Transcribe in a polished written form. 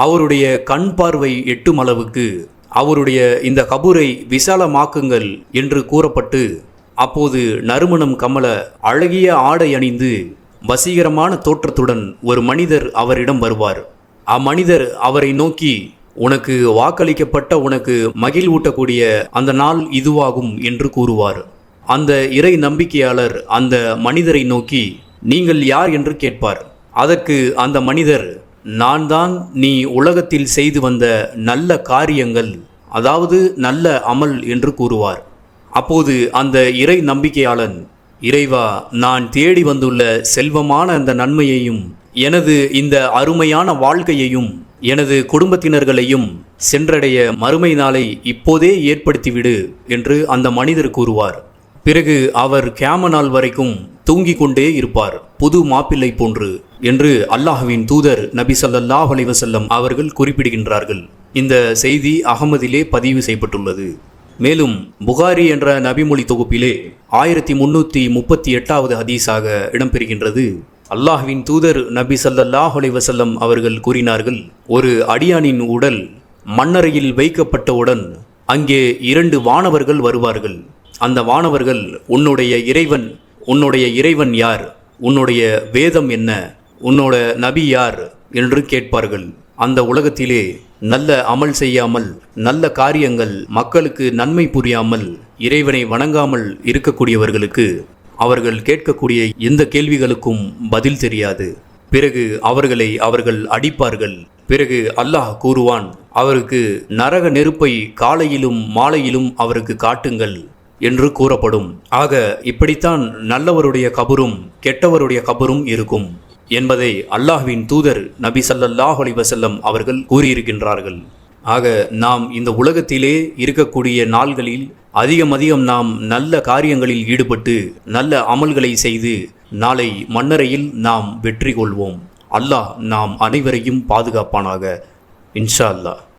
அவருடைய கண் பார்வை எட்டும் அளவுக்கு அவருடைய இந்த கபூரை விசாலமாக்குங்கள் என்று கூறப்பட்டு, அப்போது நறுமணம் கமல அழகிய ஆடை அணிந்து வசீகரமான தோற்றத்துடன் ஒரு மனிதர் அவரிடம் வருவார். அம்மனிதர் அவரை நோக்கி, உனக்கு வாக்களிக்கப்பட்ட உனக்கு மகிழ்வூட்டக்கூடிய அந்த நாள் இதுவாகும் என்று கூறுவார். அந்த இறை நம்பிக்கையாளர் அந்த மனிதரை நோக்கி, நீங்கள் யார் என்று கேட்பார். அதற்கு அந்த மனிதர், நான் தான் நீ உலகத்தில் செய்து வந்த நல்ல காரியங்கள், அதாவது நல்ல அமல் என்று கூறுவார். அப்போது அந்த இறை நம்பிக்கையாளன், இறைவா, நான் தேடி வந்துள்ள செல்வமான அந்த நன்மையையும் எனது இந்த அருமையான வாழ்க்கையையும் எனது குடும்பத்தினர்களையும் சென்றடைய மறுமை நாளை இப்போதே ஏற்படுத்திவிடு என்று அந்த மனிதர் கூறுவார். பிறகு அவர் கியாம நாள் வரைக்கும் தூங்கிக் கொண்டே இருப்பார், புது மாப்பிள்ளை போன்று என்று அல்லாஹ்வின் தூதர் நபி ஸல்லல்லாஹு அலைஹி வஸல்லம் அவர்கள் குறிப்பிடுகின்றார்கள். இந்த செய்தி அகமதிலே பதிவு செய்யப்பட்டுள்ளது. மேலும் புகாரி என்ற நபிமொழி தொகுப்பிலே 1338வது ஹதீஸாக இடம்பெறுகின்றது. அல்லாஹ்வின் தூதர் நபி ஸல்லல்லாஹு அலைஹி வஸல்லம் அவர்கள் கூறினார்கள், ஒரு அடியானின் உடல் மண்ணறையில் வைக்கப்பட்டவுடன் அங்கே 2 வானவர்கள் வருவார்கள். அந்த வானவர்கள், உன்னுடைய இறைவன் யார், உன்னுடைய வேதம் என்ன, உன்னோட நபி யார் என்று கேட்பார்கள். அந்த உலகத்திலே நல்ல அமல் செய்யாமல், நல்ல காரியங்கள் மக்களுக்கு நன்மை புரியாமல், இறைவனை வணங்காமல் இருக்கக்கூடியவர்களுக்கு அவர்கள் கேட்கக்கூடிய எந்த கேள்விகளுக்கும் பதில் தெரியாது. பிறகு அவர்கள் அடிப்பார்கள். பிறகு அல்லாஹ் கூறுவான், அவருக்கு நரக நெருப்பை காலையிலும் மாலையிலும் அவருக்கு காட்டுங்கள் என்று கூறப்படும். ஆக இப்படித்தான் நல்லவருடைய கபரும் கெட்டவருடைய கபரும் இருக்கும் என்பதை அல்லாஹ்வின் தூதர் நபி ஸல்லல்லாஹு அலைஹி வஸல்லம் அவர்கள் கூறியிருக்கின்றார்கள். ஆக நாம் இந்த உலகத்திலே இருக்கக்கூடிய நாள்களில் அதிகம் நாம் நல்ல காரியங்களில் ஈடுபட்டு நல்ல அமல்களை செய்து நாளை மண்ணறையில் நாம் வெற்றி கொள்வோம். அல்லாஹ் நாம் அனைவரையும் பாதுகாப்பானாக. இன்ஷா அல்லாஹ்.